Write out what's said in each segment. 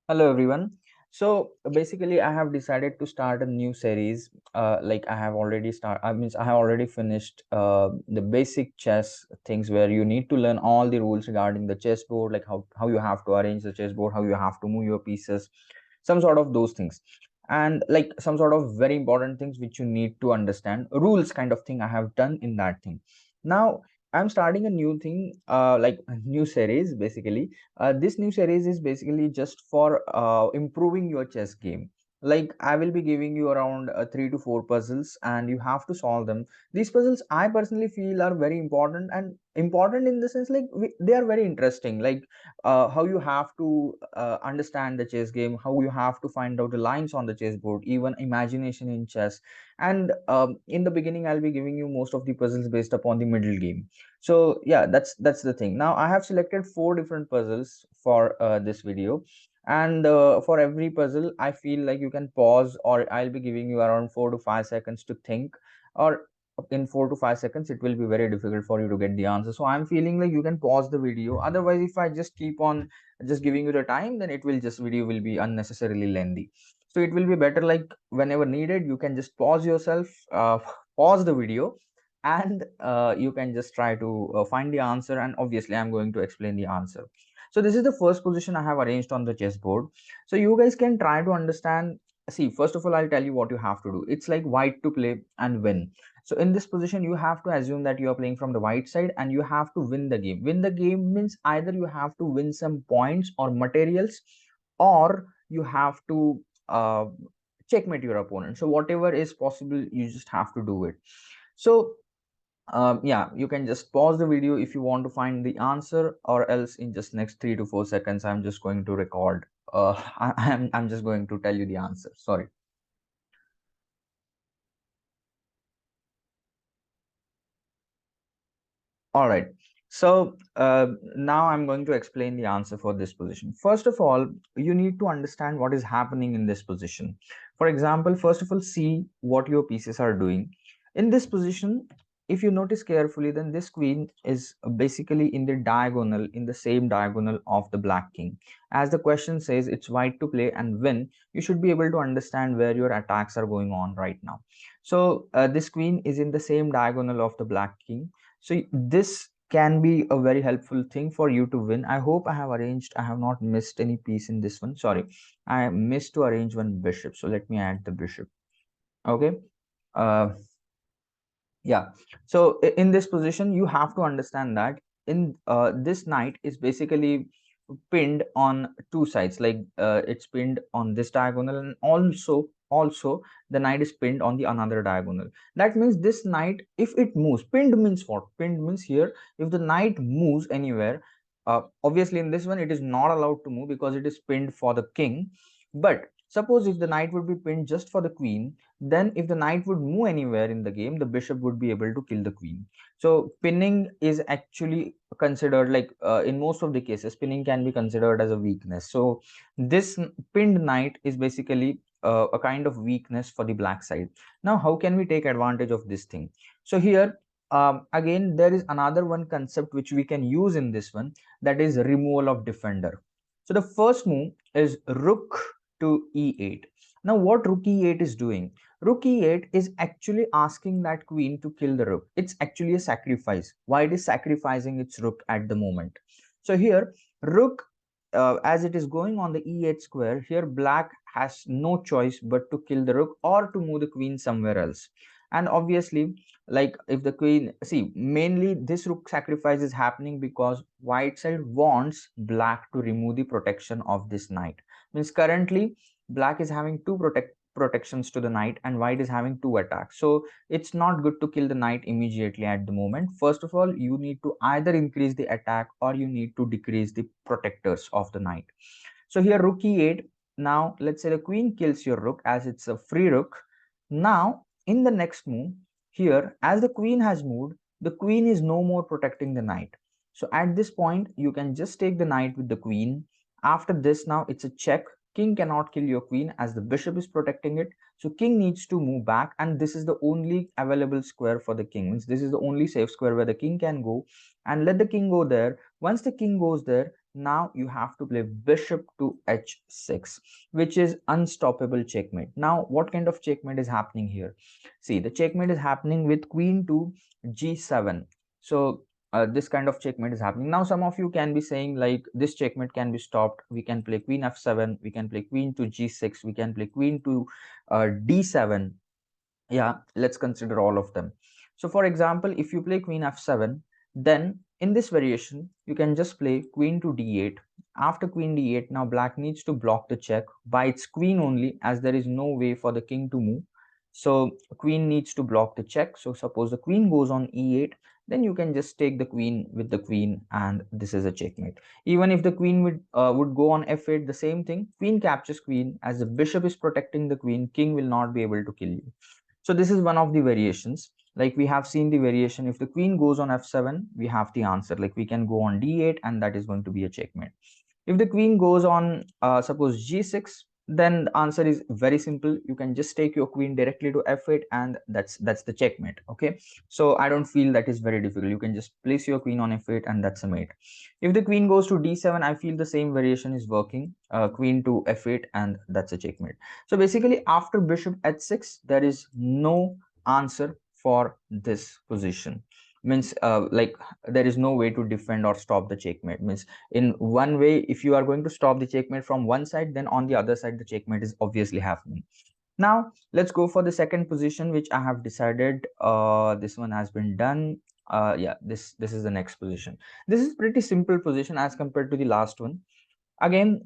Hello everyone. So basically, I have decided to start a new series. Like I have already finished the basic chess things where you need to learn all the rules regarding the chessboard, like how you have to arrange the chessboard, how you have to move your pieces, some sort of those things, and like some sort of very important things which you need to understand. Rules kind of thing I have done in that thing. Now I'm starting a new thing, like a new series basically. This new series is basically just for improving your chess game. Like I will be giving you around 3 to 4 puzzles and you have to solve them. These puzzles I personally feel are very important, and important in the sense like they are very interesting. Like how you have to understand the chess game, how you have to find out the lines on the chessboard, even imagination in chess. And in the beginning I'll be giving you most of the puzzles based upon the middle game. So yeah, that's the thing. Now I have selected 4 different puzzles for this video, and for every puzzle I feel like you can pause, or I'll be giving you around 4 to 5 seconds to think, or in 4 to 5 seconds it will be very difficult for you to get the answer. So I'm feeling like you can pause the video. Otherwise, if I just keep on just giving you the time, then it will just video will be unnecessarily lengthy. So it will be better like whenever needed you can just pause yourself, pause the video, and you can just try to find the answer, and obviously I'm going to explain the answer. So this is the first position I have arranged on the chessboard. So you guys can try to understand. See, first of all I'll tell you what you have to do. It's like white to play and win. So in this position you have to assume that you are playing from the white side and you have to win the game. Win the game means either you have to win some points or materials, or you have to checkmate your opponent. So whatever is possible, you just have to do it. So yeah, you can just pause the video if you want to find the answer, or else in just next 3 to 4 seconds I'm just going to record. I'm just going to tell you the answer. Sorry. All right. So now I'm going to explain the answer for this position. First of all, you need to understand what is happening in this position. For example, first of all, see what your pieces are doing. In this position, if you notice carefully, then this queen is basically in the diagonal, in the same diagonal of the black king. As the question says, it's white to play and win, you should be able to understand where your attacks are going on right now. So this queen is in the same diagonal of the black king, so this can be a very helpful thing for you to win. I hope I have arranged, I have not missed any piece in this one. Sorry, I missed to arrange one bishop. So let me add the bishop. Okay. Uh, yeah. So in this position, you have to understand that in this knight is basically pinned on two sides. Like it's pinned on this diagonal, and also the knight is pinned on the another diagonal. That means this knight, if it moves, pinned means what? Pinned means here if the knight moves anywhere, obviously in this one it is not allowed to move because it is pinned for the king. But suppose if the knight would be pinned just for the queen, then if the knight would move anywhere in the game, the bishop would be able to kill the queen. So pinning is actually considered, like in most of the cases pinning can be considered as a weakness. So this pinned knight is basically a kind of weakness for the black side. Now how can we take advantage of this thing? So here again there is another one concept which we can use in this one, that is removal of defender. So the first move is rook to e8. Now what rook e8 is doing? Rook e8 is actually asking that queen to kill the rook. It's actually a sacrifice. Why it is sacrificing its rook at the moment? So here rook, as it is going on the e8 square, here black has no choice but to kill the rook or to move the queen somewhere else. And obviously, like if the queen, see, mainly this rook sacrifice is happening because white side wants black to remove the protection of this knight. Means currently black is having two protections to the knight and white is having two attacks. So it's not good to kill the knight immediately at the moment. First of all, you need to either increase the attack or you need to decrease the protectors of the knight. So here rook e8. Now let's say the queen kills your rook as it's a free rook. Now in the next move, here as the queen has moved, the queen is no more protecting the knight. So at this point you can just take the knight with the queen. After this, now it's a check. King cannot kill your queen as the bishop is protecting it. So king needs to move back, and this is the only available square for the king. Means this is the only safe square where the king can go, and let the king go there. Once the king goes there, Now you have to play bishop to h6, which is unstoppable checkmate. Now what kind of checkmate is happening here? See, the checkmate is happening with queen to g7. So this kind of checkmate is happening. Now some of you can be saying like this checkmate can be stopped. We can play queen f7, we can play queen to g6, we can play queen to d7. Yeah, let's consider all of them. So for example, if you play queen f7, then in this variation you can just play queen to d8. After queen d8, now black needs to block the check by its queen only, as there is no way for the king to move. So queen needs to block the check. So suppose the queen goes on e8, then you can just take the queen with the queen, and this is a checkmate. Even if the queen would go on f8, the same thing, queen captures queen. As the bishop is protecting the queen, king will not be able to kill you. So this is one of the variations. Like we have seen the variation, if the queen goes on f7, we have the answer. Like we can go on d8, and that is going to be a checkmate. If the queen goes on suppose g6, then the answer is very simple. You can just take your queen directly to f8, and that's the checkmate. Okay, so I don't feel that is very difficult. You can just place your queen on f8, and that's a mate. If the queen goes to d7, I feel the same variation is working. Queen to f8, and that's a checkmate. So basically after bishop h6, there is no answer for this position. Means like there is no way to defend or stop the checkmate. Means in one way, if you are going to stop the checkmate from one side, then on the other side the checkmate is obviously happening. Now let's go for the second position, which I have decided. This one has been done. Yeah, this is the next position. This is pretty simple position as compared to the last one. Again,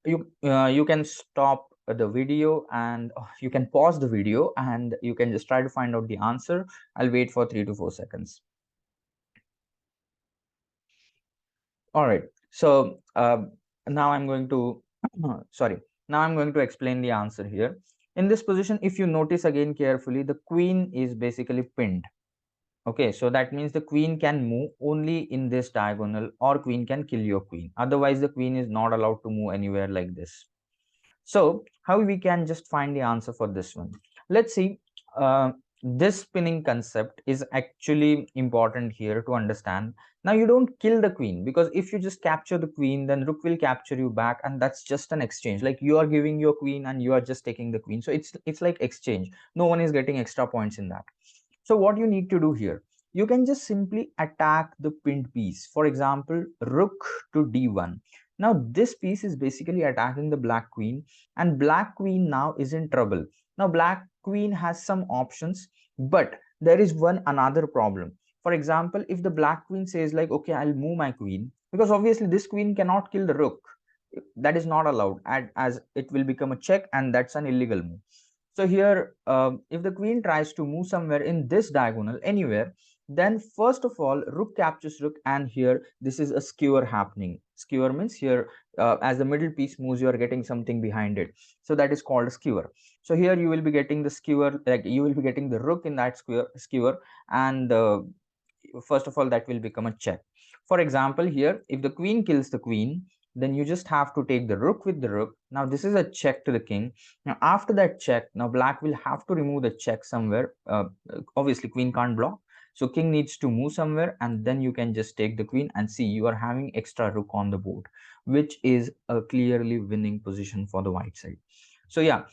you can stop the video, and you can pause the video, and you can just try to find out the answer. I'll wait for 3 to 4 seconds. All right, so now I'm going to sorry, now I'm going to explain the answer here. In this position, if you notice again carefully, the queen is basically pinned. Okay, so that means the queen can move only in this diagonal, or queen can kill your queen. Otherwise the queen is not allowed to move anywhere like this. So how we can just find the answer for this one? Let's see. This spinning concept is actually important here to understand. Now you don't kill the queen, because if you just capture the queen, then rook will capture you back, and that's just an exchange. Like you are giving your queen and you are just taking the queen. So it's like exchange. No one is getting extra points in that. So what you need to do here, you can just simply attack the pinned piece. For example, rook to d1. Now this piece is basically attacking the black queen, and black queen now is in trouble. Now black queen has some options, but there is one another problem. For example, if the black queen says like, okay, I'll move my queen, because obviously this queen cannot kill the rook. That is not allowed, as it will become a check, and that's an illegal move. So here, if the queen tries to move somewhere in this diagonal, anywhere, then first of all, rook captures rook, and here this is a skewer happening. Skewer means here, as the middle piece moves, you are getting something behind it. So that is called a skewer. So here you will be getting the skewer, like you will be getting the rook in that skewer, and first of all, that will become a check. For example, here, if the queen kills the queen, then you just have to take the rook with the rook. Now this is a check to the king. Now after that check, now black will have to remove the check somewhere. Obviously queen can't block, so king needs to move somewhere, and then you can just take the queen, and see, you are having extra rook on the board, which is a clearly winning position for the white side. So yeah,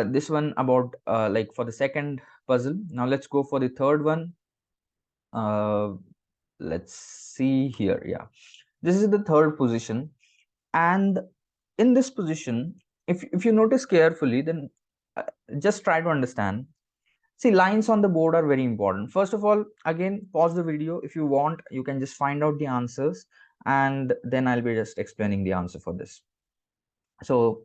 this one about like for the second puzzle. Now let's go for the third one. uh let's see here. Yeah, this is the third position, and in this position, if you notice carefully, then uh, just try to understand. See, lines on the board are very important. First of all, again, pause the video. If you want, you can just find out the answers, and then I'll be just explaining the answer for this. So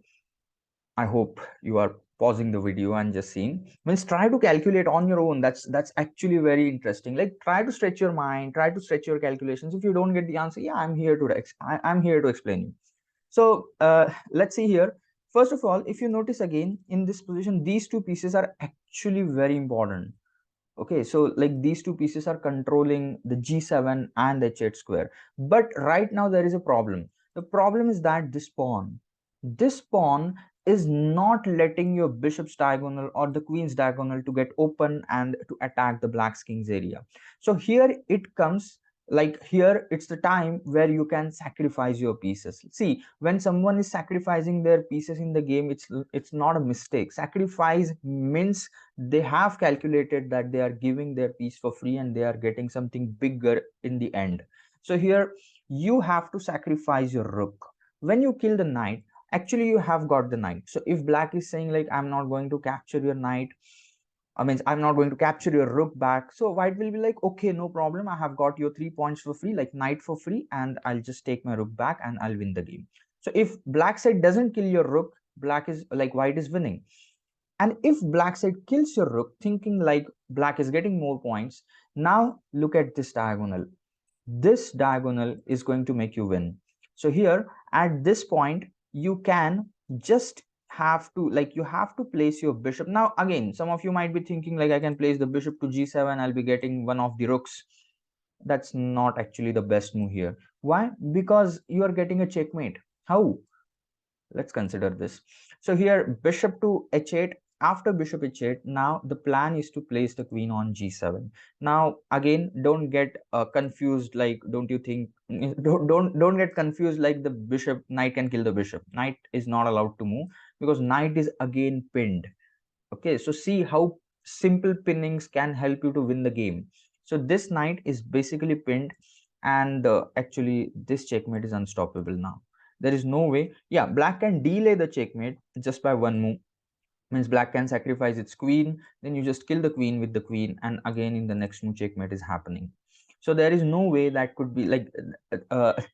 I hope you are pausing the video and just seeing. Means try to calculate on your own. That's actually very interesting. Like try to stretch your mind, try to stretch your calculations. If you don't get the answer, yeah, I'm here to I'm here to explain you. So let's see here. First of all, if you notice again in this position, these two pieces are actually very important. Okay, so like these two pieces are controlling the g7 and the h8 square. But right now there is a problem. The problem is that this pawn is not letting your bishop's diagonal or the queen's diagonal to get open and to attack the black's king's area. So here it comes like here it's the time where you can sacrifice your pieces. See, when someone is sacrificing their pieces in the game, it's not a mistake. Sacrifice means they have calculated that they are giving their piece for free and they are getting something bigger in the end. So here you have to sacrifice your rook. When you kill the knight, actually you have got the knight. So if black is saying like I'm not going to capture your knight, I mean, I'm not going to capture your rook back. So white will be like, okay, no problem. I have got your 3 points for free, like knight for free, and I'll just take my rook back and I'll win the game. So if black side doesn't kill your rook, black is like white is winning. And if black side kills your rook, thinking like black is getting more points, now look at this diagonal. This diagonal is going to make you win. So here at this point, you can just have to like you have to place your bishop. Now again, some of you might be thinking like I can place the bishop to g7, I'll be getting one of the rooks. That's not actually the best move here. Why? Because you are getting a checkmate. How? Let's consider this. So here bishop to h8. After bishop h8, now the plan is to place the queen on g7. Now again, don't get confused, like don't you think don't get confused like the bishop knight can kill the bishop. Knight is not allowed to move because knight is again pinned. Okay, so see how simple pinnings can help you to win the game. So this knight is basically pinned, and actually this checkmate is unstoppable now. There is no way. Yeah, black can delay the checkmate just by one move. Means black can sacrifice its queen, then you just kill the queen with the queen, and again in the next move checkmate is happening. So there is no way that could be like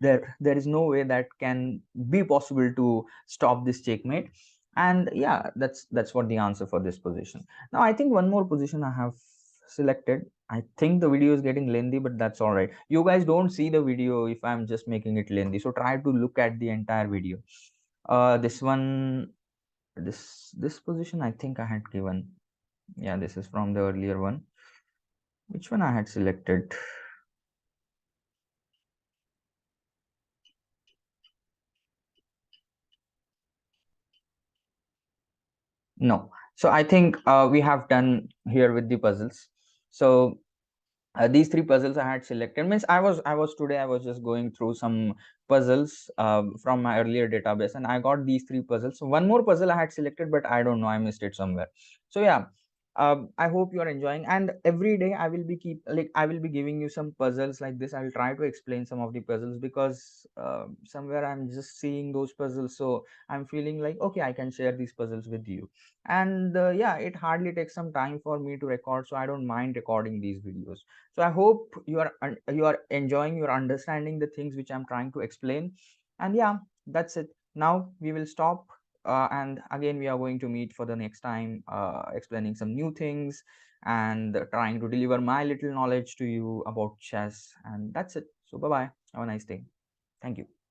there is no way that can be possible to stop this checkmate. And yeah, that's what the answer for this position. Now I think one more position I have selected. I think the video is getting lengthy, but that's all right. You guys don't see the video if I'm just making it lengthy, so try to look at the entire video. This one, this position I think I had given. Yeah, this is from the earlier one. Which one I had selected? No. So I think we have done here with the puzzles. So these three puzzles I had selected. Means I was today I was just going through some puzzles from my earlier database, and I got these three puzzles. So one more puzzle I had selected, but I don't know, I missed it somewhere. So yeah, I hope you are enjoying, and every day I will be giving you some puzzles like this. I will try to explain some of the puzzles because somewhere I'm just seeing those puzzles, so I'm feeling like okay, I can share these puzzles with you. And yeah, it hardly takes some time for me to record, so I don't mind recording these videos. So I hope you are enjoying, you're understanding the things which I'm trying to explain. And yeah, that's it. Now we will stop, and again we are going to meet for the next time, explaining some new things and trying to deliver my little knowledge to you about chess. And that's it. So bye bye, have a nice day. Thank you.